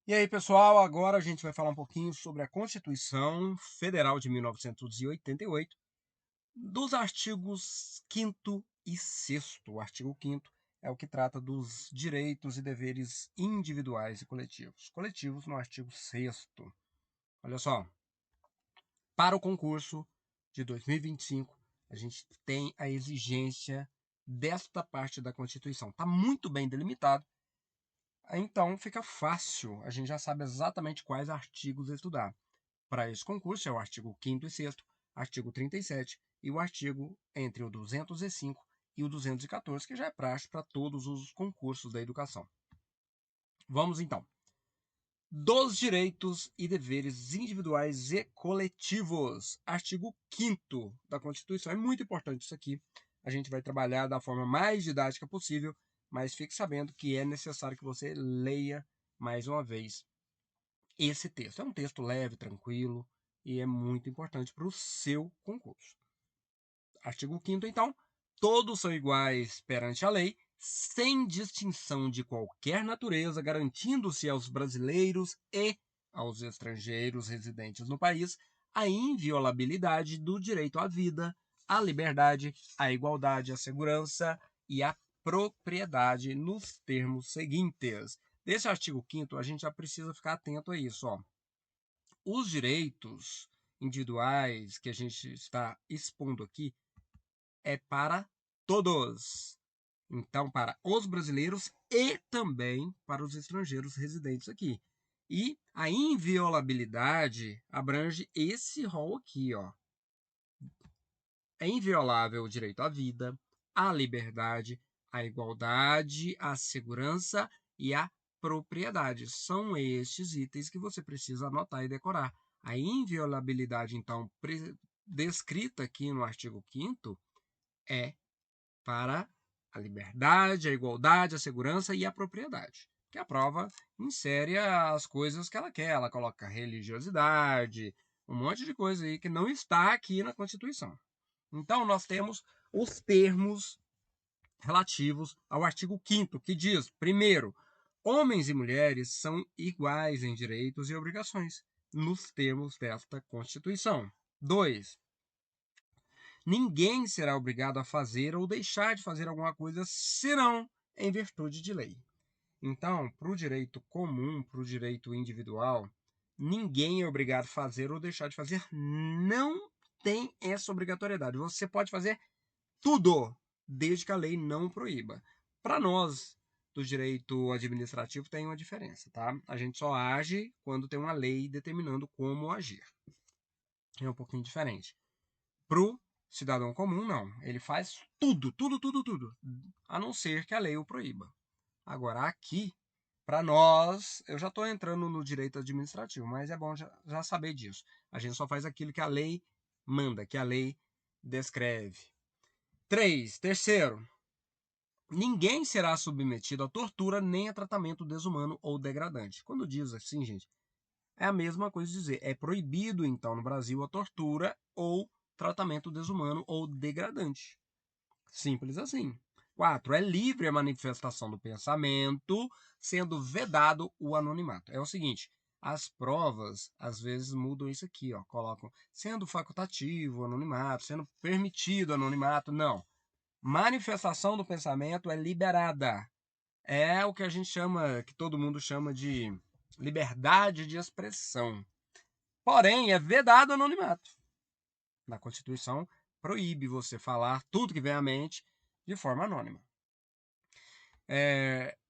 E aí, pessoal, agora a gente vai falar um pouquinho sobre a Constituição Federal de 1988, dos artigos 5º e 6º. O artigo 5º é o que trata dos direitos e deveres individuais e coletivos. Coletivos no artigo 6º. Olha só, para o concurso de 2025, a gente tem a exigência desta parte da Constituição. Está muito bem delimitado. Então fica fácil, a gente já sabe exatamente quais artigos estudar. Para esse concurso é o artigo 5º e 6º, artigo 37 e o artigo entre o 205 e o 214, que já é praxe para todos os concursos da educação. Vamos então. Dos direitos e deveres individuais e coletivos. Artigo 5º da Constituição. É muito importante isso aqui. A gente vai trabalhar da forma mais didática possível, mas fique sabendo que é necessário que você leia mais uma vez esse texto. É um texto leve, tranquilo e é muito importante para o seu concurso. Artigo 5º, então, todos são iguais perante a lei, sem distinção de qualquer natureza, garantindo-se aos brasileiros e aos estrangeiros residentes no país a inviolabilidade do direito à vida, à liberdade, à igualdade, à segurança e à propriedade nos termos seguintes. Desse artigo 5º, a gente já precisa ficar atento a isso. Os direitos individuais que a gente está expondo aqui é para todos. Então, para os brasileiros e também para os estrangeiros residentes aqui. E a inviolabilidade abrange esse rol aqui, ó. É inviolável o direito à vida, à liberdade, à igualdade, à segurança e à propriedade. São estes itens que você precisa anotar e decorar. A inviolabilidade, então, descrita aqui no artigo 5º, é para a liberdade, a igualdade, a segurança e a propriedade. Que a prova insere as coisas que ela quer. Ela coloca religiosidade, um monte de coisa aí que não está aqui na Constituição. Então, nós temos os termos relativos ao artigo 5º, que diz, primeiro, homens e mulheres são iguais em direitos e obrigações, nos termos desta Constituição. 2. Ninguém será obrigado a fazer ou deixar de fazer alguma coisa, senão em virtude de lei. Então, para o direito comum, para o direito individual, ninguém é obrigado a fazer ou deixar de fazer. Não tem essa obrigatoriedade. Você pode fazer tudo, desde que a lei não proíba. Para nós, do direito administrativo, tem uma diferença, tá? A gente só age quando tem uma lei determinando como agir. É um pouquinho diferente. Pro cidadão comum, não. Ele faz tudo, tudo, tudo, tudo, a não ser que a lei o proíba. Agora, aqui, para nós, eu já estou entrando no direito administrativo, mas é bom já saber disso. A gente só faz aquilo que a lei manda, que a lei descreve. 3. Terceiro, ninguém será submetido a tortura nem a tratamento desumano ou degradante. Quando diz assim, gente, é a mesma coisa de dizer, é proibido, então, no Brasil, a tortura ou tratamento desumano ou degradante. Simples assim. 4. É livre a manifestação do pensamento, sendo vedado o anonimato. É o seguinte, as provas, às vezes, mudam isso aqui, ó, colocam sendo facultativo o anonimato, sendo permitido o anonimato. Não. Manifestação do pensamento é liberada. É o que a gente chama, que todo mundo chama de liberdade de expressão. Porém, é vedado o anonimato. Na Constituição, proíbe você falar tudo que vem à mente de forma anônima.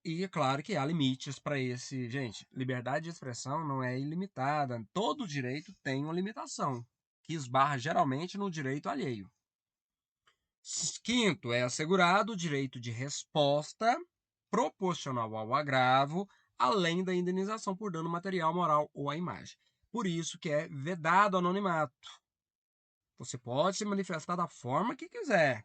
E é claro que há limites para esse. Gente, liberdade de expressão não é ilimitada. Todo direito tem uma limitação, que esbarra geralmente no direito alheio. 5. É assegurado o direito de resposta proporcional ao agravo, além da indenização por dano material, moral ou à imagem. Por isso que é vedado o anonimato. Você pode se manifestar da forma que quiser,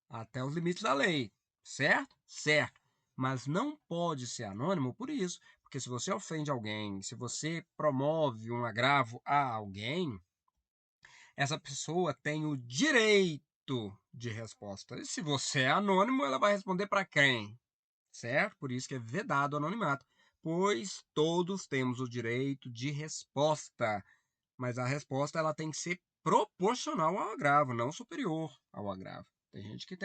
até os limites da lei, certo? Certo. Mas não pode ser anônimo por isso, porque se você ofende alguém, se você promove um agravo a alguém, essa pessoa tem o direito de resposta. E se você é anônimo, ela vai responder para quem? Certo? Por isso que é vedado o anonimato. pois todos temos o direito de resposta, mas a resposta ela tem que ser proporcional ao agravo, não superior ao agravo. Tem gente que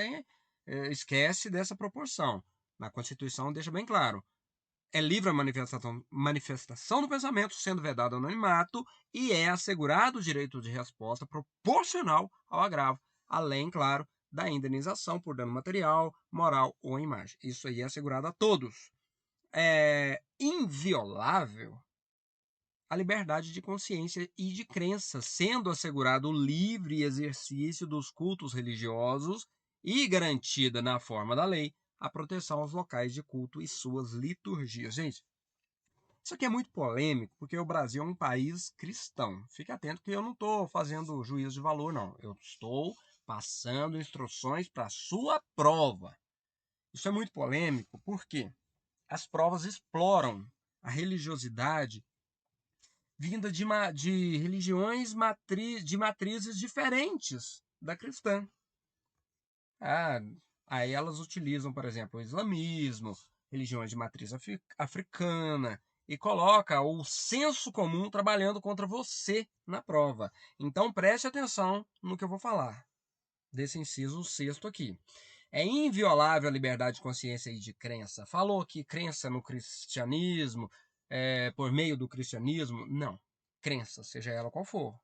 esquece dessa proporção. Na Constituição deixa bem claro. É livre a manifestação do pensamento, sendo vedado o anonimato, e é assegurado o direito de resposta proporcional ao agravo, além, claro, da indenização por dano material, moral ou imagem. Isso aí é assegurado a todos. É inviolável a liberdade de consciência e de crença, sendo assegurado o livre exercício dos cultos religiosos e garantida, na forma da lei, a proteção aos locais de culto e suas liturgias. Gente, isso aqui é muito polêmico, porque o Brasil é um país cristão. Fique atento que eu não estou fazendo juízo de valor, não. Eu estou passando instruções para a sua prova. Isso é muito polêmico, porque as provas exploram a religiosidade vinda de religiões de matrizes diferentes da cristã. Aí elas utilizam, por exemplo, o islamismo, religiões de matriz africana, e coloca o senso comum trabalhando contra você na prova. Então preste atenção no que eu vou falar, desse inciso sexto aqui. É inviolável a liberdade de consciência e de crença. Falou que crença no cristianismo, por meio do cristianismo, não. Crença, seja ela qual for.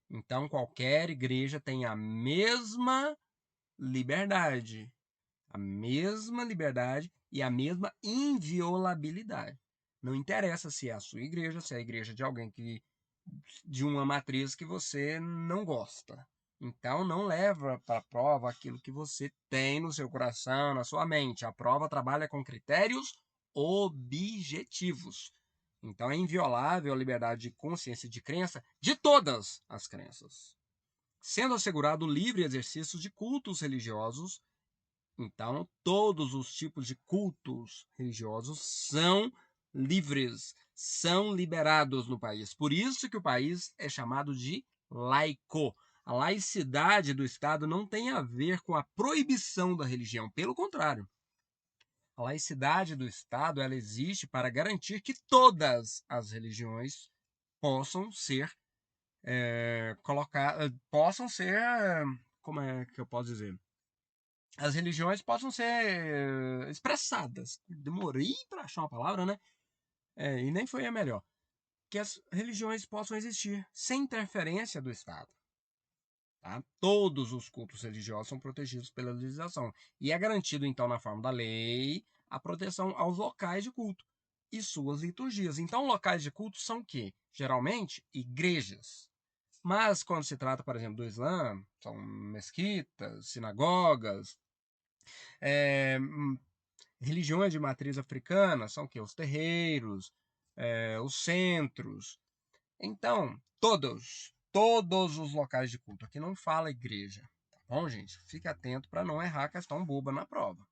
Então qualquer igreja tem a mesma liberdade e a mesma inviolabilidade. Não interessa se é a sua igreja, se é a igreja de alguém de uma matriz que você não gosta. Então não leva para a prova aquilo que você tem no seu coração, na sua mente. A prova trabalha com critérios objetivos. Então é inviolável a liberdade de consciência e de crença de todas as crenças, sendo assegurado o livre exercício de cultos religiosos. Então, todos os tipos de cultos religiosos são livres, são liberados no país. Por isso que o país é chamado de laico. A laicidade do Estado não tem a ver com a proibição da religião, pelo contrário. A laicidade do Estado ela existe para garantir que todas as religiões possam ser possam ser, como é que eu posso dizer? As religiões possam ser expressadas. Demorei para achar uma palavra, né? E nem foi a melhor. Que as religiões possam existir sem interferência do Estado. Tá? Todos os cultos religiosos são protegidos pela legislação. E é garantido, então, na forma da lei, a proteção aos locais de culto e suas liturgias. Então, locais de culto são o quê? Geralmente, igrejas. Mas, quando se trata, por exemplo, do Islã, são mesquitas, sinagogas, religiões de matriz africana, são o quê? Os terreiros, os centros. Então, todos os locais de culto. Aqui não fala igreja, tá bom, gente? Fique atento para não errar a questão boba na prova.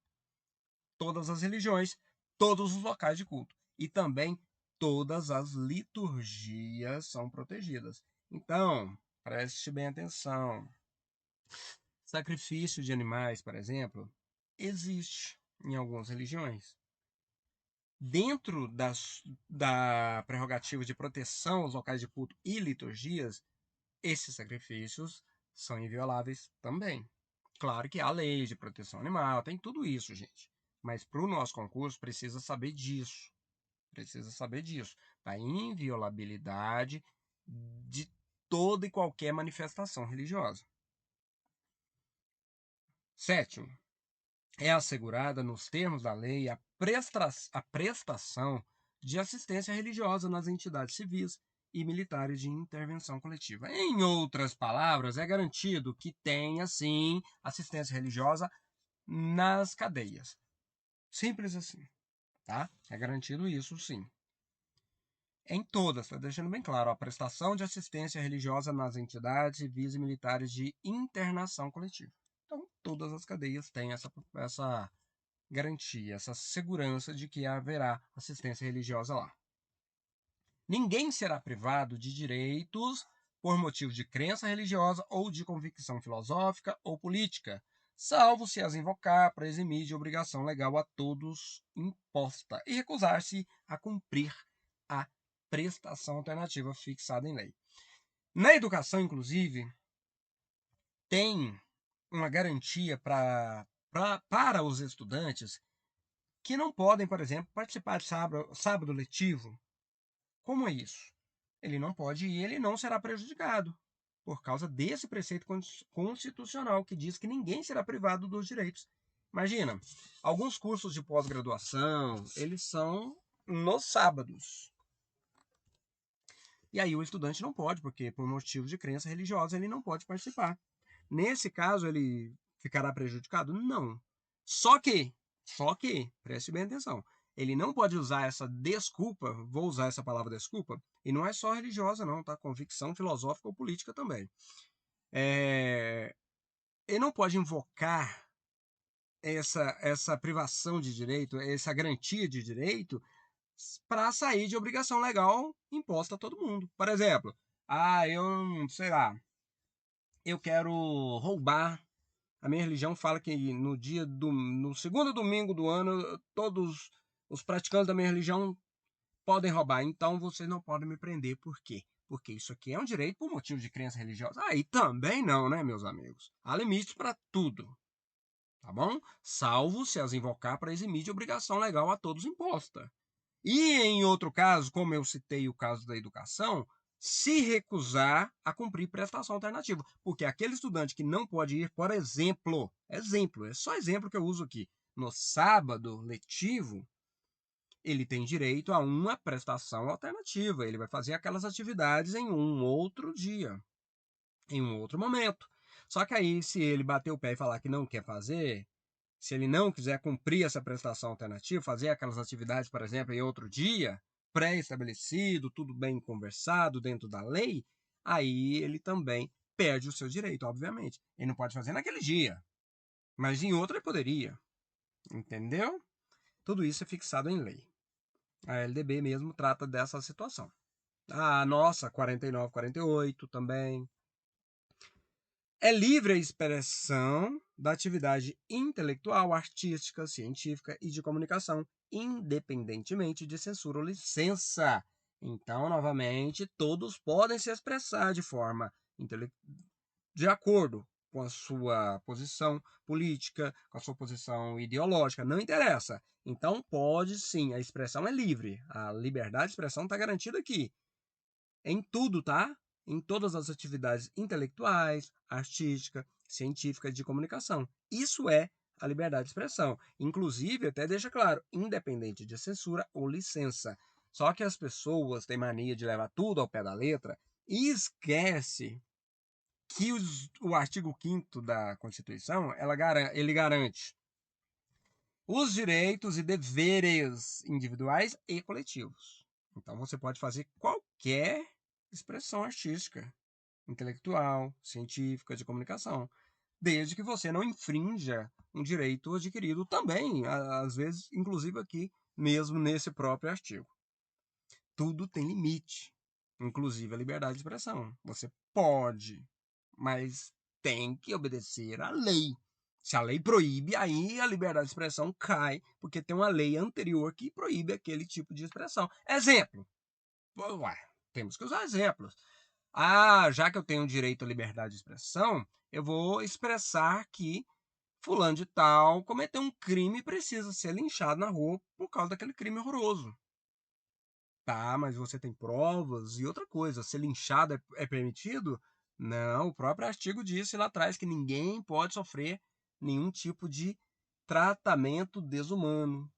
Todas as religiões, todos os locais de culto. E também todas as liturgias são protegidas. Então, preste bem atenção. Sacrifício de animais, por exemplo, existe em algumas religiões. Dentro da prerrogativa de proteção aos locais de culto e liturgias, esses sacrifícios são invioláveis também. Claro que há leis de proteção animal, tem tudo isso, gente. Mas para o nosso concurso precisa saber disso. Precisa saber disso. Da inviolabilidade de toda e qualquer manifestação religiosa. Sétimo, é assegurada nos termos da lei a prestação de assistência religiosa nas entidades civis e militares de intervenção coletiva. Em outras palavras, é garantido que tenha, sim, assistência religiosa nas cadeias. Simples assim, tá? É garantido isso, sim. Em todas, está deixando bem claro, a prestação de assistência religiosa nas entidades civis e militares de internação coletiva. Então, todas as cadeias têm essa garantia, essa segurança de que haverá assistência religiosa lá. Ninguém será privado de direitos por motivo de crença religiosa ou de convicção filosófica ou política, salvo se as invocar para eximir de obrigação legal a todos imposta e recusar-se a cumprir a prestação alternativa fixada em lei. Na educação, inclusive, tem uma garantia para os estudantes que não podem, por exemplo, participar de sábado letivo. Como é isso? Ele não pode ir, ele não será prejudicado, por causa desse preceito constitucional que diz que ninguém será privado dos direitos. Imagina, alguns cursos de pós-graduação, eles são nos sábados. E aí o estudante não pode, porque por motivo de crença religiosa ele não pode participar. Nesse caso, ele ficará prejudicado? Não. Só que, preste bem atenção, ele não pode usar essa desculpa, vou usar essa palavra desculpa, e não é só religiosa não, tá? Convicção filosófica ou política também. Ele não pode invocar essa privação de direito, essa garantia de direito, para sair de obrigação legal imposta a todo mundo. Por exemplo, eu, sei lá, eu quero roubar. A minha religião fala que no segundo domingo do ano, todos os praticantes da minha religião podem roubar. Então vocês não podem me prender. Por quê? Porque isso aqui é um direito por motivo de crença religiosa. Aí também não, né, meus amigos? Há limites para tudo. Tá bom? Salvo se as invocar para eximir de obrigação legal a todos imposta. E em outro caso, como eu citei o caso da educação, se recusar a cumprir prestação alternativa. Porque aquele estudante que não pode ir, por exemplo, é só exemplo que eu uso aqui, no sábado letivo, ele tem direito a uma prestação alternativa. Ele vai fazer aquelas atividades em um outro dia, em um outro momento. Só que aí, se ele bater o pé e falar que não quer fazer, se ele não quiser cumprir essa prestação alternativa, fazer aquelas atividades, por exemplo, em outro dia, pré-estabelecido, tudo bem conversado dentro da lei, aí ele também perde o seu direito, obviamente. Ele não pode fazer naquele dia, mas em outro ele poderia. Entendeu? Tudo isso é fixado em lei. A LDB mesmo trata dessa situação. A nossa 49, 48 também. É livre a expressão da atividade intelectual, artística, científica e de comunicação, independentemente de censura ou licença. Então, novamente, todos podem se expressar de forma de acordo com a sua posição política, com a sua posição ideológica, não interessa. Então, pode sim, a expressão é livre. A liberdade de expressão está garantida aqui. Em tudo, tá? Em todas as atividades intelectuais, artística, científica e de comunicação. Isso é a liberdade de expressão. Inclusive, até deixa claro, independente de censura ou licença. Só que as pessoas têm mania de levar tudo ao pé da letra e esquece que o artigo 5º da Constituição, ele garante os direitos e deveres individuais e coletivos. Então, você pode fazer qualquer expressão artística, intelectual, científica, de comunicação, desde que você não infrinja um direito adquirido também, às vezes, inclusive aqui, mesmo nesse próprio artigo. Tudo tem limite, inclusive a liberdade de expressão. Você pode, mas tem que obedecer à lei. Se a lei proíbe, aí a liberdade de expressão cai, porque tem uma lei anterior que proíbe aquele tipo de expressão. Exemplo. Ué, temos que usar exemplos. Já que eu tenho direito à liberdade de expressão, eu vou expressar que fulano de tal cometeu um crime e precisa ser linchado na rua por causa daquele crime horroroso. Tá, mas você tem provas e outra coisa, ser linchado é permitido? Não, o próprio artigo disse lá atrás que ninguém pode sofrer nenhum tipo de tratamento desumano,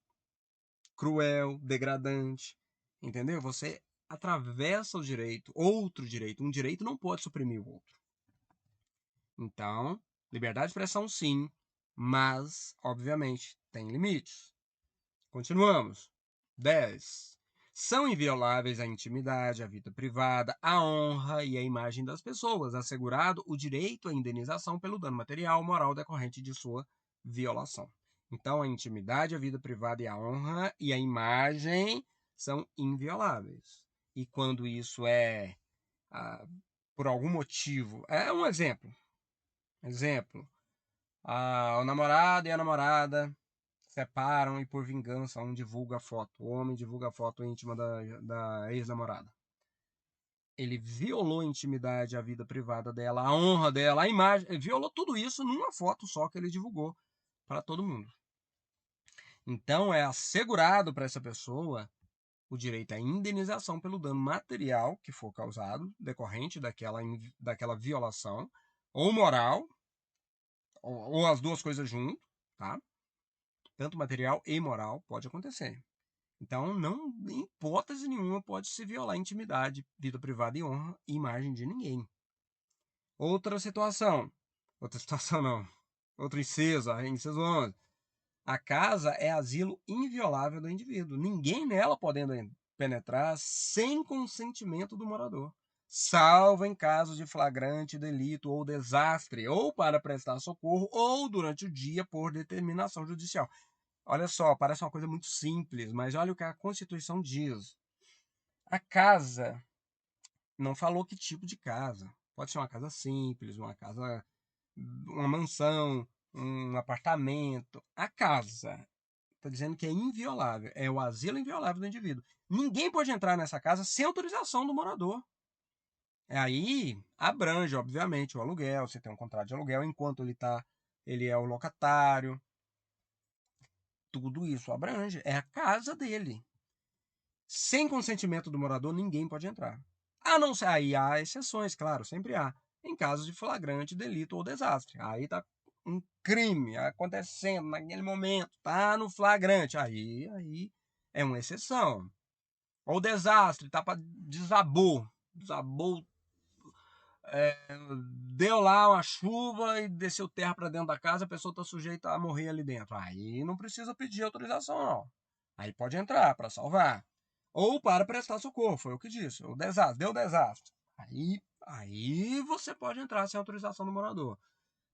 cruel, degradante. Entendeu? Você atravessa o direito, outro direito. Um direito não pode suprimir o outro. Então, liberdade de expressão sim, mas, obviamente, tem limites. Continuamos. 10. São invioláveis a intimidade, a vida privada, a honra e a imagem das pessoas, assegurado o direito à indenização pelo dano material ou moral decorrente de sua violação. Então, a intimidade, a vida privada e a honra e a imagem são invioláveis. E quando isso é, por algum motivo, é um exemplo. O namorado e a namorada separam e, por vingança, um divulga a foto. O homem divulga a foto íntima da ex-namorada. Ele violou a intimidade, a vida privada dela, a honra dela, a imagem. Ele violou tudo isso numa foto só que ele divulgou para todo mundo. Então, é assegurado para essa pessoa o direito à indenização pelo dano material que for causado decorrente daquela violação, ou moral, ou as duas coisas junto, tá? Tanto material e moral pode acontecer. Então, não, em hipótese nenhuma, pode se violar a intimidade, vida privada e honra e imagem de ninguém. Outra situação não, outro inciso 11. A casa é asilo inviolável do indivíduo. Ninguém nela podendo penetrar sem consentimento do morador, salvo em caso de flagrante delito ou desastre, ou para prestar socorro, ou durante o dia por determinação judicial. Olha só, parece uma coisa muito simples, mas olha o que a Constituição diz. A casa não falou que tipo de casa. Pode ser uma casa simples, uma mansão, um apartamento. A casa está dizendo que é inviolável, é o asilo inviolável do indivíduo. Ninguém pode entrar nessa casa sem autorização do morador. Aí abrange, obviamente, o aluguel. Você tem um contrato de aluguel enquanto ele é o locatário. Tudo isso abrange. É a casa dele. Sem consentimento do morador, ninguém pode entrar. A não ser, aí há exceções, claro, sempre há. Em caso de flagrante delito ou desastre. Aí está um crime acontecendo naquele momento, tá no flagrante. Aí é uma exceção. Ou desastre, tá para desabou, deu lá uma chuva e desceu terra para dentro da casa, a pessoa está sujeita a morrer ali dentro. Aí não precisa pedir autorização, não. Aí pode entrar para salvar. Ou para prestar socorro, foi o que disse. O desastre, deu desastre. Aí você pode entrar sem autorização do morador.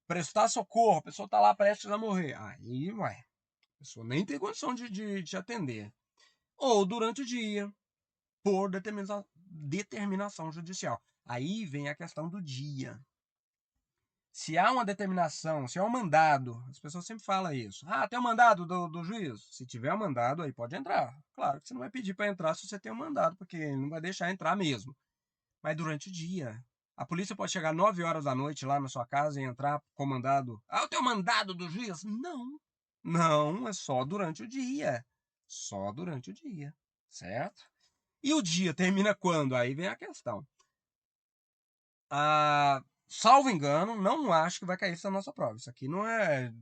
Prestar socorro, a pessoa está lá prestes a morrer. Aí, ué, a pessoa nem tem condição de te atender. Ou durante o dia, por determinação judicial. Aí vem a questão do dia. Se há uma determinação, se há um mandado, as pessoas sempre falam isso. Tem um mandado do juiz. Se tiver um mandado, aí pode entrar. Claro que você não vai pedir para entrar se você tem um mandado, porque ele não vai deixar entrar mesmo. Mas durante o dia, a polícia pode chegar 9 horas da noite lá na sua casa e entrar com mandado. Eu tenho mandado do juiz? Não. Não, é só durante o dia. Só durante o dia. Certo? E o dia termina quando? Aí vem a questão. Salvo engano, não acho que vai cair isso na nossa prova. Isso aqui não é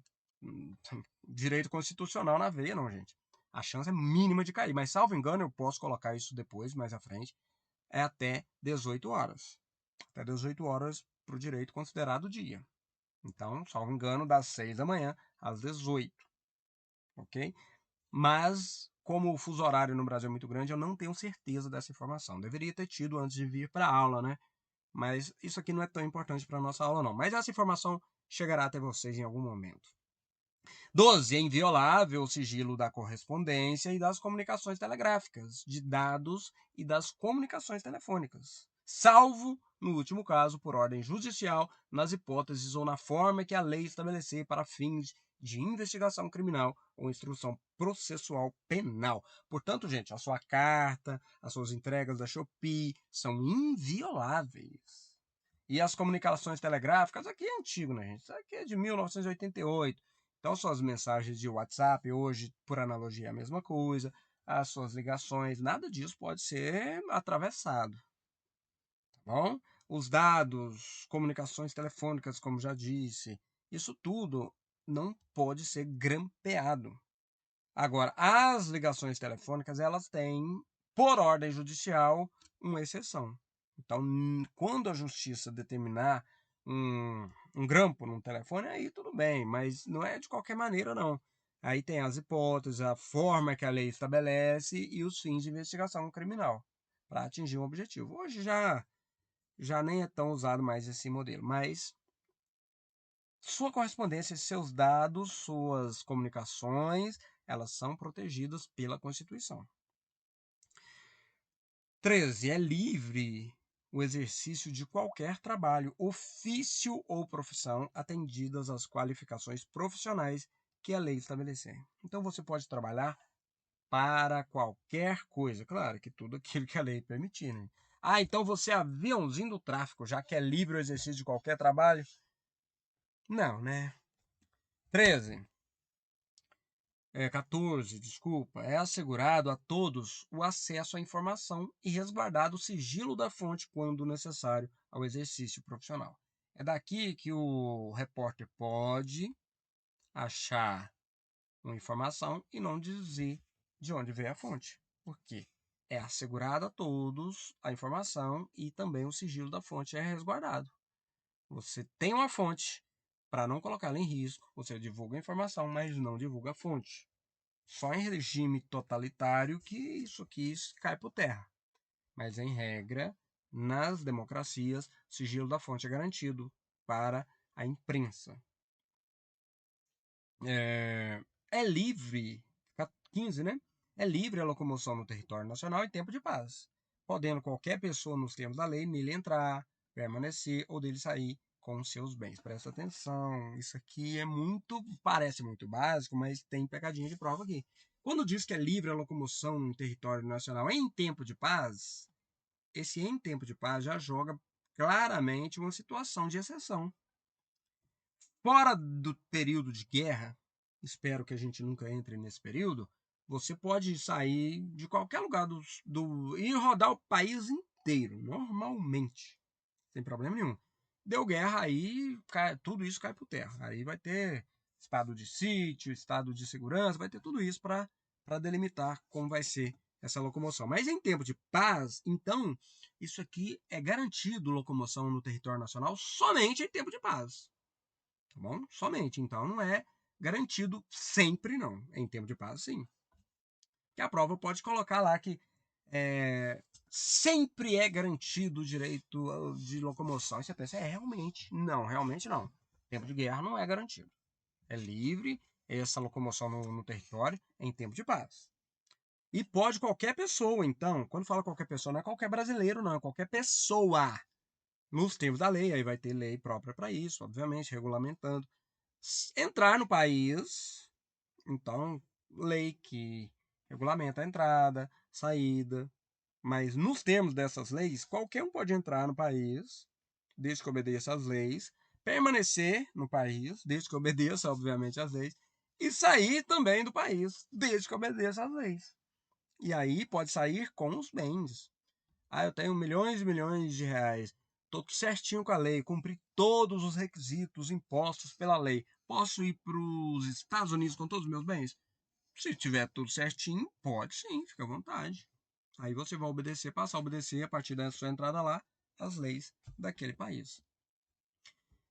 direito constitucional na veia, não, gente. A chance é mínima de cair. Mas, salvo engano, eu posso colocar isso depois, mais à frente. É até 18 horas. Até 18 horas para o direito considerado dia. Então, salvo engano, das 6 da manhã às 18. Ok? Mas, como o fuso horário no Brasil é muito grande, eu não tenho certeza dessa informação. Deveria ter tido antes de vir para a aula, né? Mas isso aqui não é tão importante para a nossa aula, não. Mas essa informação chegará até vocês em algum momento. 12. É inviolável o sigilo da correspondência e das comunicações telegráficas, de dados e das comunicações telefônicas, salvo, no último caso, por ordem judicial, nas hipóteses ou na forma que a lei estabelecer para fins de investigação criminal ou instrução processual penal. Portanto, gente, a sua carta, as suas entregas da Shopee são invioláveis. E as comunicações telegráficas, aqui é antigo, né, gente? Isso aqui é de 1988. Então, suas mensagens de WhatsApp, hoje, por analogia, é a mesma coisa. As suas ligações, nada disso pode ser atravessado. Tá bom? Os dados, comunicações telefônicas, como já disse, isso tudo não pode ser grampeado. Agora, as ligações telefônicas, elas têm, por ordem judicial, uma exceção. Então, quando a justiça determinar um grampo num telefone, aí tudo bem, mas não é de qualquer maneira, não. Aí tem as hipóteses, a forma que a lei estabelece e os fins de investigação criminal para atingir um objetivo. Hoje já nem é tão usado mais esse modelo, mas sua correspondência, seus dados, suas comunicações, elas são protegidas pela Constituição. 13. É livre o exercício de qualquer trabalho, ofício ou profissão, atendidas as qualificações profissionais que a lei estabelecer. Então, você pode trabalhar para qualquer coisa. Claro que tudo aquilo que a lei permitir, né? Ah, então você é aviãozinho do tráfico, já que é livre o exercício de qualquer trabalho? Não, né? 13. 14, desculpa. É assegurado a todos o acesso à informação e resguardado o sigilo da fonte quando necessário ao exercício profissional. É daqui que o repórter pode achar uma informação e não dizer de onde veio a fonte. Por quê? É assegurado a todos a informação e também o sigilo da fonte é resguardado. Você tem uma fonte, para não colocá-la em risco, você divulga a informação, mas não divulga a fonte. Só em regime totalitário que isso aqui cai por terra. Mas, em regra, nas democracias, o sigilo da fonte é garantido para a imprensa. É livre, 15, né? É livre a locomoção no território nacional em tempo de paz, podendo qualquer pessoa, nos termos da lei, nele entrar, permanecer ou dele sair com seus bens. Presta atenção, isso aqui parece muito básico, mas tem pegadinha de prova aqui. Quando diz que é livre a locomoção no território nacional em tempo de paz, esse em tempo de paz já joga claramente uma situação de exceção. Fora do período de guerra, espero que a gente nunca entre nesse período, você pode sair de qualquer lugar e rodar o país inteiro, normalmente, sem problema nenhum. Deu guerra, aí tudo isso cai por terra. Aí vai ter estado de sítio, estado de segurança, vai ter tudo isso para delimitar como vai ser essa locomoção. Mas em tempo de paz, então, isso aqui é garantido locomoção no território nacional somente em tempo de paz. Tá bom? Somente. Então, não é garantido sempre, não. Em tempo de paz, sim. Que a prova pode colocar lá que sempre é garantido o direito de locomoção. E você pensa, realmente? Não, realmente não. Tempo de guerra não é garantido. É livre essa locomoção no território em tempo de paz. E pode qualquer pessoa, então, quando fala qualquer pessoa, não é qualquer brasileiro, não, é qualquer pessoa. Nos termos da lei, aí vai ter lei própria para isso, obviamente, regulamentando. Entrar no país, então, lei que regulamenta a entrada, saída, mas nos termos dessas leis, qualquer um pode entrar no país, desde que obedeça às leis, permanecer no país, desde que obedeça, obviamente, às leis, e sair também do país, desde que obedeça às leis. E aí pode sair com os bens. Ah, eu tenho milhões e milhões de reais. Estou certinho com a lei, cumpri todos os requisitos impostos pela lei. Posso ir para os Estados Unidos com todos os meus bens? Se tiver tudo certinho, pode sim, fica à vontade. Aí você vai obedecer, passar a obedecer a partir da sua entrada lá, as leis daquele país.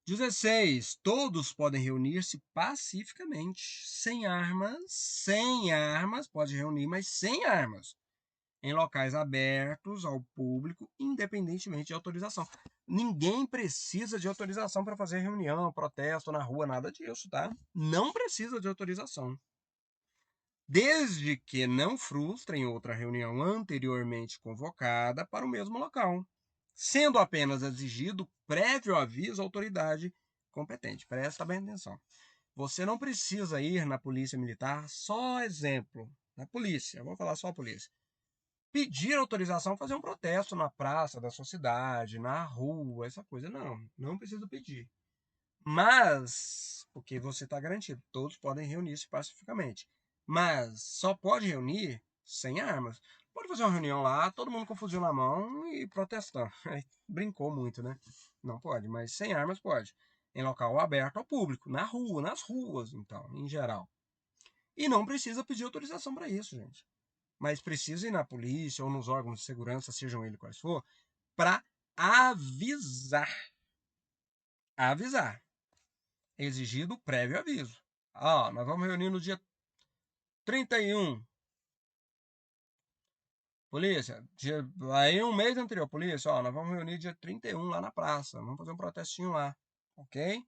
16. Todos podem reunir-se pacificamente, sem armas, pode reunir, mas sem armas, em locais abertos ao público, independentemente de autorização. Ninguém precisa de autorização para fazer reunião, protesto na rua, nada disso, tá? Não precisa de autorização. Desde que não frustrem outra reunião anteriormente convocada para o mesmo local, sendo apenas exigido prévio aviso à autoridade competente. Presta bem atenção. Você não precisa ir na polícia militar, só exemplo, na polícia, eu vou falar só a polícia. Pedir autorização para fazer um protesto na praça da sua cidade, na rua, essa coisa. Não precisa pedir. Mas, porque você está garantido, todos podem reunir-se pacificamente. Mas só pode reunir sem armas. Pode fazer uma reunião lá, todo mundo com fuzil na mão e protestando. Brincou muito, né? Não pode, mas sem armas pode. Em local aberto ao público, na rua, nas ruas, então, em geral. E não precisa pedir autorização para isso, gente. Mas precisa ir na polícia ou nos órgãos de segurança, sejam eles quais for, para avisar. Avisar. Exigido prévio aviso. Nós vamos reunir no dia 31. Polícia, aí um mês anterior, polícia, nós vamos reunir dia 31 lá na praça. Vamos fazer um protestinho lá. Ok?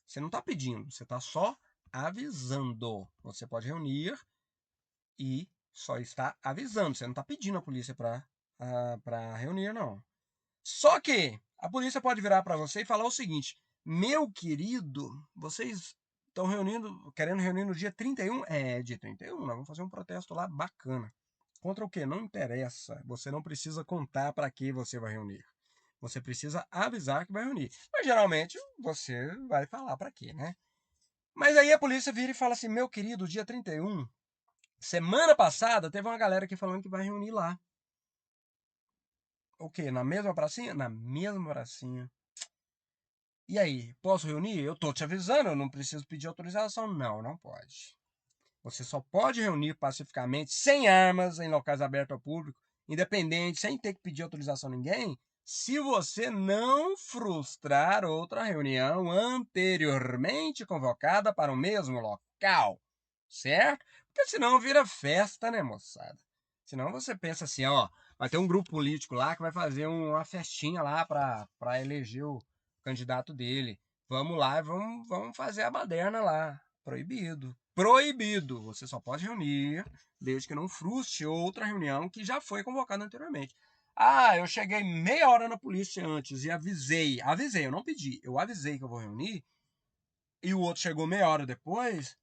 Você não está pedindo, você está só avisando. Você pode reunir e só está avisando. Você não está pedindo a polícia para reunir, não. Só que a polícia pode virar para você e falar o seguinte: meu querido, vocês estão querendo reunir no dia 31? É, dia 31, nós vamos fazer um protesto lá bacana. Contra o quê? Não interessa. Você não precisa contar para que você vai reunir. Você precisa avisar que vai reunir. Mas geralmente você vai falar para quê, né? Mas aí a polícia vira e fala assim: meu querido, dia 31, semana passada teve uma galera aqui falando que vai reunir lá. O quê? Na mesma pracinha? Na mesma pracinha. E aí, posso reunir? Eu tô te avisando, eu não preciso pedir autorização. Não, não pode. Você só pode reunir pacificamente, sem armas, em locais abertos ao público, independente, sem ter que pedir autorização a ninguém, se você não frustrar outra reunião anteriormente convocada para o mesmo local, certo? Porque senão vira festa, né, moçada? Senão você pensa assim, ó, vai ter um grupo político lá que vai fazer uma festinha lá para eleger o candidato dele. Vamos lá, vamos fazer a baderna lá. Proibido. Proibido. Você só pode reunir desde que não frustre outra reunião que já foi convocada anteriormente. Ah, eu cheguei meia hora na polícia antes e avisei. Avisei, eu não pedi. Eu avisei que eu vou reunir e o outro chegou meia hora depois,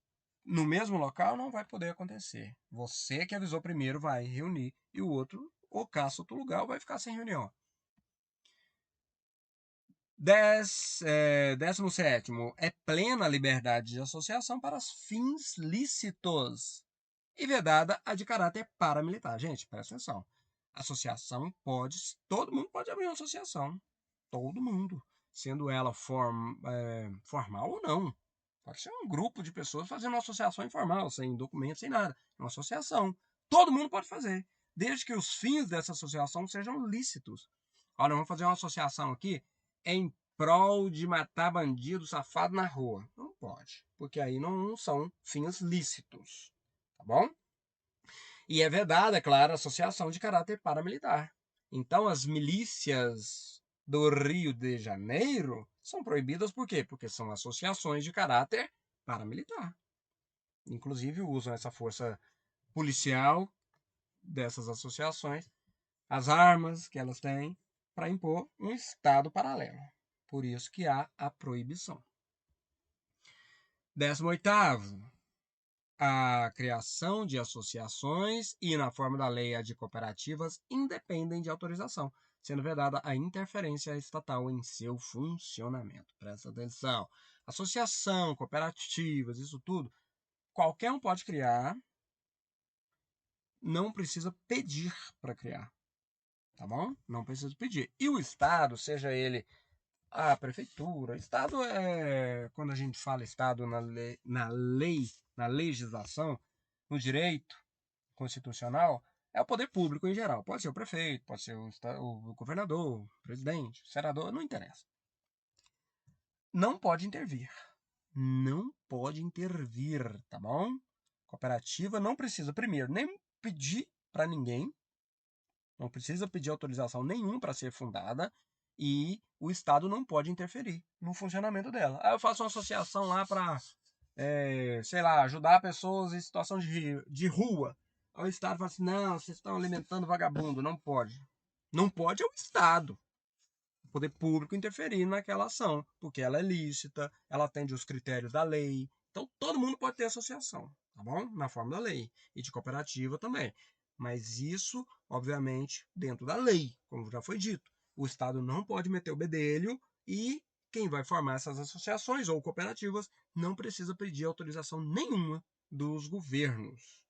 no mesmo local, não vai poder acontecer. Você que avisou primeiro vai reunir e o outro, ou caça outro lugar, ou vai ficar sem reunião. 17º, é plena liberdade de associação para fins lícitos e vedada a de caráter paramilitar. Gente, presta atenção. Associação pode, todo mundo pode abrir uma associação. Todo mundo. Sendo ela formal ou não. Pode ser um grupo de pessoas fazendo uma associação informal, sem documento, sem nada. É uma associação. Todo mundo pode fazer, desde que os fins dessa associação sejam lícitos. Olha, vamos fazer uma associação aqui em prol de matar bandido safado na rua. Não pode, porque aí não são fins lícitos. Tá bom? E é vedada, é claro, a associação de caráter paramilitar. Então, as milícias do Rio de Janeiro são proibidas por quê? Porque são associações de caráter paramilitar. Inclusive, usam essa força policial dessas associações, as armas que elas têm, para impor um Estado paralelo. Por isso que há a proibição. 18º, a criação de associações e, na forma da lei, a de cooperativas independem de autorização, sendo vedada a interferência estatal em seu funcionamento. Presta atenção. Associação, cooperativas, isso tudo, qualquer um pode criar, não precisa pedir para criar, tá bom? Não precisa pedir. E o Estado, seja ele a prefeitura, Estado quando a gente fala Estado na legislação, no direito constitucional, é o poder público em geral. Pode ser o prefeito, pode ser o governador, o presidente, o senador, não interessa. Não pode intervir. Não pode intervir, tá bom? Cooperativa não precisa, primeiro, nem pedir para ninguém, não precisa pedir autorização nenhuma para ser fundada e o Estado não pode interferir no funcionamento dela. Aí eu faço uma associação lá para, sei lá, ajudar pessoas em situação de rua. Aí o Estado fala assim: não, vocês estão alimentando vagabundo, não pode. Não pode é o Estado, o poder público interferir naquela ação, porque ela é lícita, ela atende os critérios da lei. Então todo mundo pode ter associação, tá bom? Na forma da lei. E de cooperativa também. Mas isso, obviamente, dentro da lei, como já foi dito. O Estado não pode meter o bedelho e quem vai formar essas associações ou cooperativas não precisa pedir autorização nenhuma dos governos.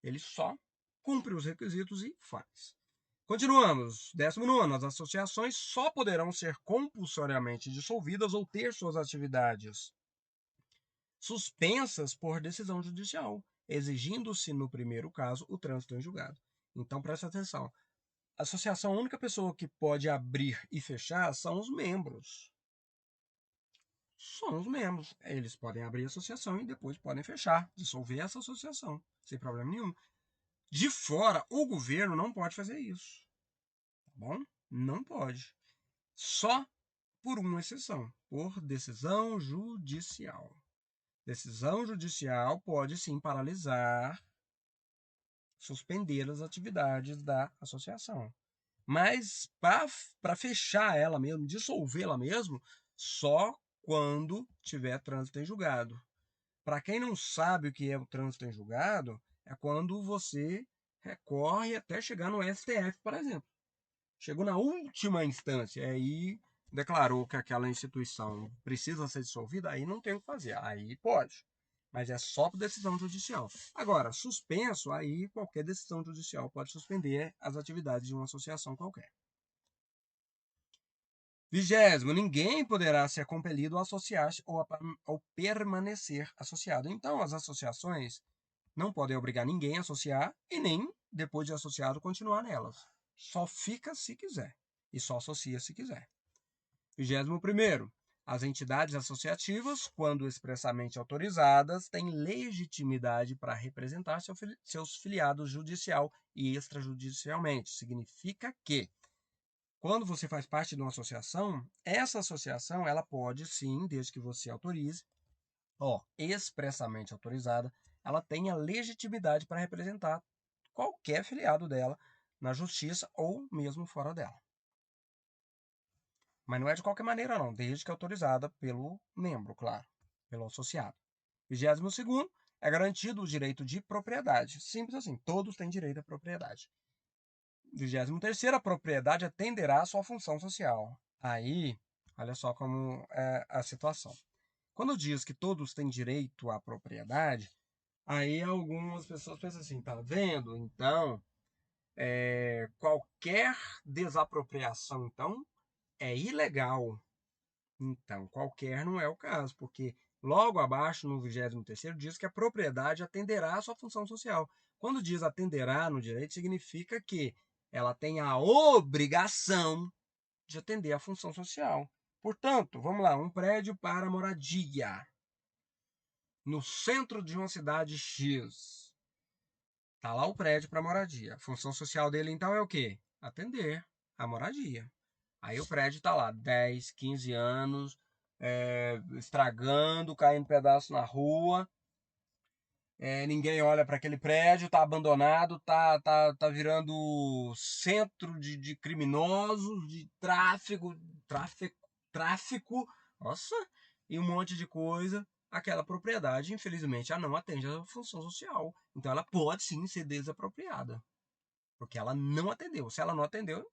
Ele só cumpre os requisitos e faz. Continuamos. 19º. As associações só poderão ser compulsoriamente dissolvidas ou ter suas atividades suspensas por decisão judicial, exigindo-se, no primeiro caso, o trânsito em julgado. Então, presta atenção. A associação, a única pessoa que pode abrir e fechar são os membros. São os membros. Eles podem abrir a associação e depois podem fechar, dissolver essa associação, sem problema nenhum. De fora, o governo não pode fazer isso. Tá bom? Não pode. Só por uma exceção, por decisão judicial. Decisão judicial pode sim paralisar, suspender as atividades da associação. Mas para fechar ela mesmo, dissolvê-la mesmo, só quando tiver trânsito em julgado. Para quem não sabe o que é o trânsito em julgado, é quando você recorre até chegar no STF, por exemplo. Chegou na última instância, aí declarou que aquela instituição precisa ser dissolvida, aí não tem o que fazer, aí pode. Mas é só por decisão judicial. Agora, suspenso, aí qualquer decisão judicial pode suspender as atividades de uma associação qualquer. 20º, ninguém poderá ser compelido a associar-se ou permanecer associado. Então, as associações não podem obrigar ninguém a associar e nem, depois de associado, continuar nelas. Só fica se quiser e só associa se quiser. 21º, as entidades associativas, quando expressamente autorizadas, têm legitimidade para representar seus filiados judicial e extrajudicialmente. Significa que, quando você faz parte de uma associação, essa associação ela pode sim, desde que você autorize, expressamente autorizada, ela tem a legitimidade para representar qualquer filiado dela na justiça ou mesmo fora dela. Mas não é de qualquer maneira não, desde que autorizada pelo membro, claro, pelo associado. 22º, é garantido o direito de propriedade. Simples assim, todos têm direito à propriedade. 23º, a propriedade atenderá à sua função social. Aí, olha só como é a situação. Quando diz que todos têm direito à propriedade, aí algumas pessoas pensam assim, tá vendo? Então, qualquer desapropriação, então, é ilegal. Então, qualquer não é o caso, porque logo abaixo, no 23º, diz que a propriedade atenderá à sua função social. Quando diz atenderá no direito, significa que ela tem a obrigação de atender à função social. Portanto, vamos lá, um prédio para moradia no centro de uma cidade X. Está lá o prédio para moradia. A função social dele, então, é o quê? Atender a moradia. Aí o prédio está lá, 10, 15 anos, estragando, caindo pedaço na rua. Ninguém olha para aquele prédio, está abandonado, tá virando centro de criminosos, de tráfico, nossa, e um monte de coisa. Aquela propriedade, infelizmente, ela não atende à função social. Então ela pode sim ser desapropriada, porque ela não atendeu. Se ela não atendeu,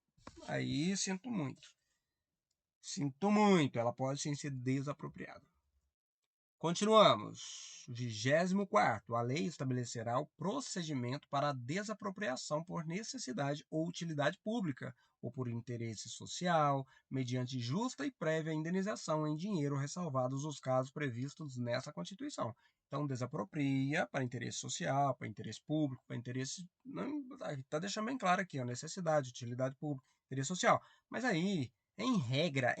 aí sinto muito. Sinto muito, ela pode sim ser desapropriada. Continuamos. 24º. A lei estabelecerá o procedimento para a desapropriação por necessidade ou utilidade pública, ou por interesse social, mediante justa e prévia indenização em dinheiro, ressalvados os casos previstos nessa Constituição. Então, desapropria para interesse social, para interesse público, para interesse. Está deixando bem claro aqui, necessidade, utilidade pública, interesse social. Mas aí, em regra,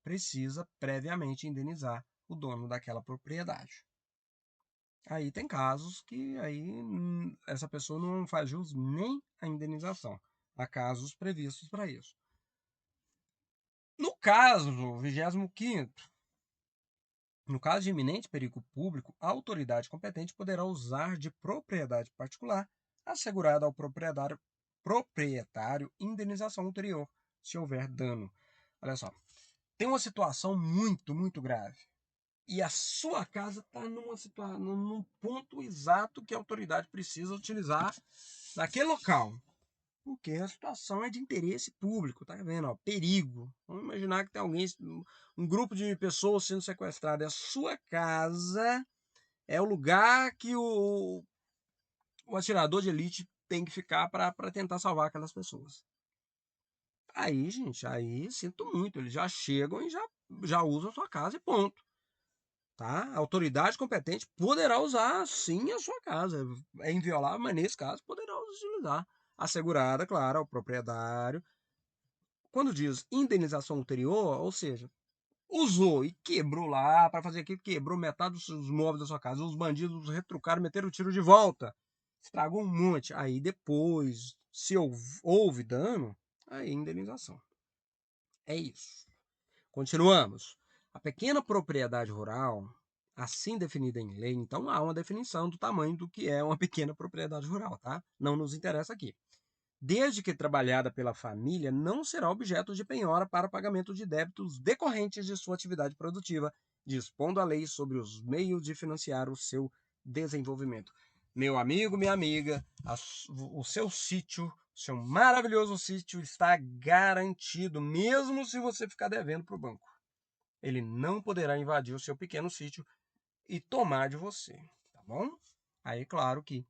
precisa previamente indenizar o dono daquela propriedade. Aí tem casos que aí essa pessoa não faz jus nem à indenização. Há casos previstos para isso. No caso, 25º, no caso de iminente perigo público, a autoridade competente poderá usar de propriedade particular assegurada ao proprietário indenização ulterior, se houver dano. Olha só, tem uma situação muito grave. E a sua casa está num ponto exato que a autoridade precisa utilizar naquele local. Porque a situação é de interesse público, tá vendo? Ó, perigo. Vamos imaginar que tem alguém, um grupo de pessoas sendo sequestrado. A sua casa é o lugar que o atirador de elite tem que ficar para tentar salvar aquelas pessoas. Aí, gente, aí sinto muito. Eles já chegam e já usam a sua casa e ponto. Tá? A autoridade competente poderá usar sim a sua casa. É inviolável, mas nesse caso poderá utilizar. Assegurada, claro, ao proprietário. Quando diz indenização ulterior, ou seja, usou e quebrou lá para fazer aquilo, quebrou metade dos móveis da sua casa. Os bandidos retrucaram, meteram o tiro de volta. Estragou um monte. Aí depois, se houve dano, aí indenização. É isso. Continuamos. A pequena propriedade rural, assim definida em lei, então há uma definição do tamanho do que é uma pequena propriedade rural, tá? Não nos interessa aqui. desde que trabalhada pela família, não será objeto de penhora para pagamento de débitos decorrentes de sua atividade produtiva, dispondo a lei sobre os meios de financiar o seu desenvolvimento. Meu amigo, minha amiga, o seu sítio, seu maravilhoso sítio está garantido, mesmo se você ficar devendo para o banco. Ele não poderá invadir o seu pequeno sítio e tomar de você, tá bom? Aí, claro que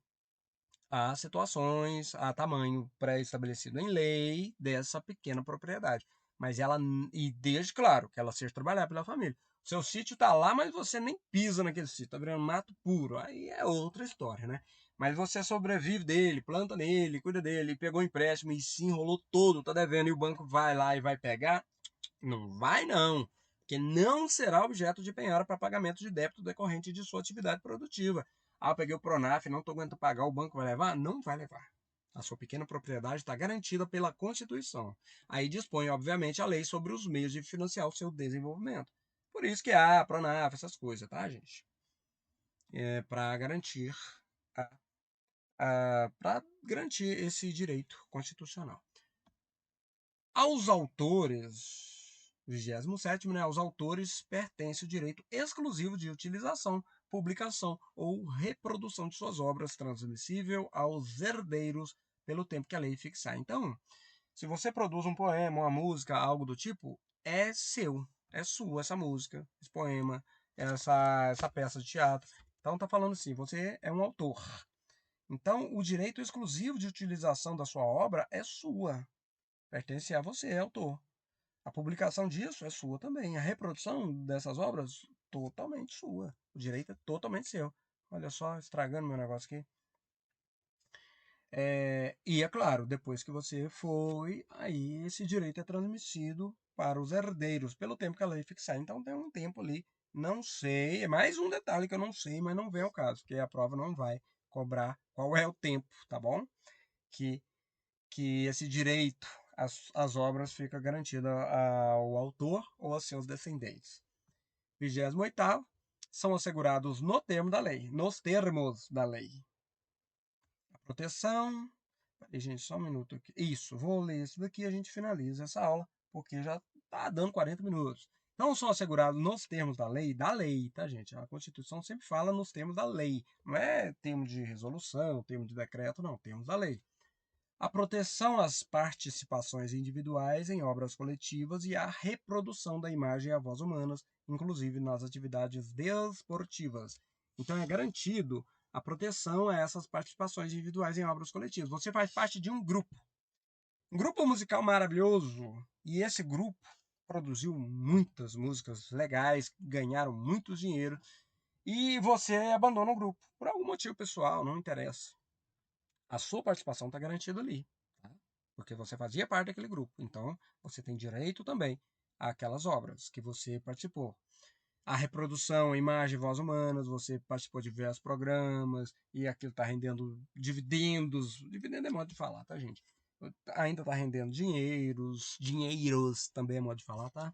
há situações, há tamanho pré-estabelecido em lei dessa pequena propriedade. Mas ela, e desde, claro, que ela seja trabalhada pela família. O seu sítio está lá, mas você nem pisa naquele sítio, está virando mato puro. Aí é outra história, né? Mas você sobrevive dele, planta nele, cuida dele, pegou empréstimo e se enrolou todo, tá devendo, e o banco vai lá e vai pegar? Não vai, não. Porque não será objeto de penhora para pagamento de débito decorrente de sua atividade produtiva. Ah, eu peguei o Pronaf, não estou aguentando pagar, o banco vai levar? Não vai levar. A sua pequena propriedade está garantida pela Constituição. Aí dispõe, obviamente, a lei sobre os meios de financiar o seu desenvolvimento. Por isso que há Pronaf, essas coisas, tá, gente? É para garantir, para garantir esse direito constitucional. Aos autores, 27º, né, aos autores pertence o direito exclusivo de utilização, publicação ou reprodução de suas obras, transmissível aos herdeiros pelo tempo que a lei fixar. Então, se você produz um poema, uma música, algo do tipo, é seu, é sua essa música, esse poema, essa peça de teatro. Então, está falando assim, você é um autor. Então, o direito exclusivo de utilização da sua obra é sua. Pertence a você, autor. A publicação disso é sua também. A reprodução dessas obras, totalmente sua. O direito é totalmente seu. Olha só, estragando meu negócio aqui. E é claro, depois que você foi, aí esse direito é transmitido para os herdeiros, pelo tempo que a lei fixar. Então tem um tempo ali, não sei, é mais um detalhe que eu não sei, mas não vem ao caso, porque a prova não vai cobrar qual é o tempo, tá bom? Que que esse direito às obras fica garantido ao autor ou aos seus descendentes. 28º, são assegurados no termo da lei, nos termos da lei. A proteção. Peraí, gente, só um minuto aqui. Isso, vou ler isso daqui e a gente finaliza essa aula, porque já está dando 40 minutos. Então, são assegurados nos termos da lei, tá, gente? A Constituição sempre fala nos termos da lei. Não é termo de resolução, termo de decreto, não, termos da lei. A proteção às participações individuais em obras coletivas e a reprodução da imagem e a voz humanas, inclusive nas atividades desportivas. Então, é garantido a proteção a essas participações individuais em obras coletivas. Você faz parte de um grupo musical maravilhoso, e esse grupo produziu muitas músicas legais, ganharam muito dinheiro, e você abandona o grupo, por algum motivo pessoal, não interessa. A sua participação está garantida ali, tá? Porque você fazia parte daquele grupo. Então, você tem direito também àquelas obras que você participou. A reprodução, imagem, voz humanas, você participou de diversos programas e aquilo está rendendo dividendos. Dividendo é modo de falar, tá, gente? Ainda está rendendo dinheiros também é modo de falar, tá?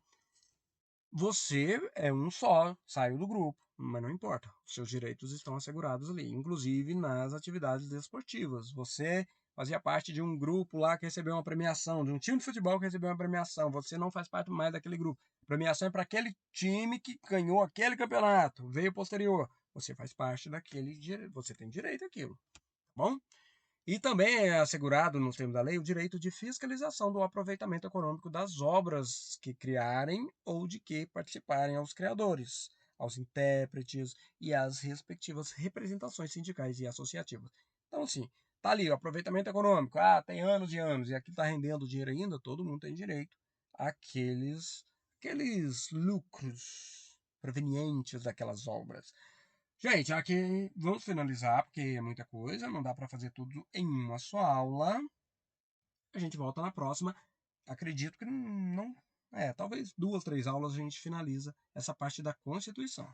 Você é um só, saiu do grupo, mas não importa. Os seus direitos estão assegurados ali, inclusive nas atividades desportivas. Você fazia parte de um grupo lá que recebeu uma premiação, de um time de futebol que recebeu uma premiação. Você não faz parte mais daquele grupo. A premiação é para aquele time que ganhou aquele campeonato, veio posterior. Você faz parte daquele, você tem direito àquilo, tá bom? E também é assegurado, nos termos da lei, o direito de fiscalização do aproveitamento econômico das obras que criarem ou de que participarem aos criadores, aos intérpretes e às respectivas representações sindicais e associativas. Então, assim, tá ali o aproveitamento econômico. Ah, tem anos e anos e aqui está rendendo dinheiro ainda, todo mundo tem direito àqueles lucros provenientes daquelas obras. Gente, aqui vamos finalizar, porque é muita coisa, não dá para fazer tudo em uma só aula. A gente volta na próxima. Acredito que não. Talvez 2, 3 aulas a gente finaliza essa parte da Constituição.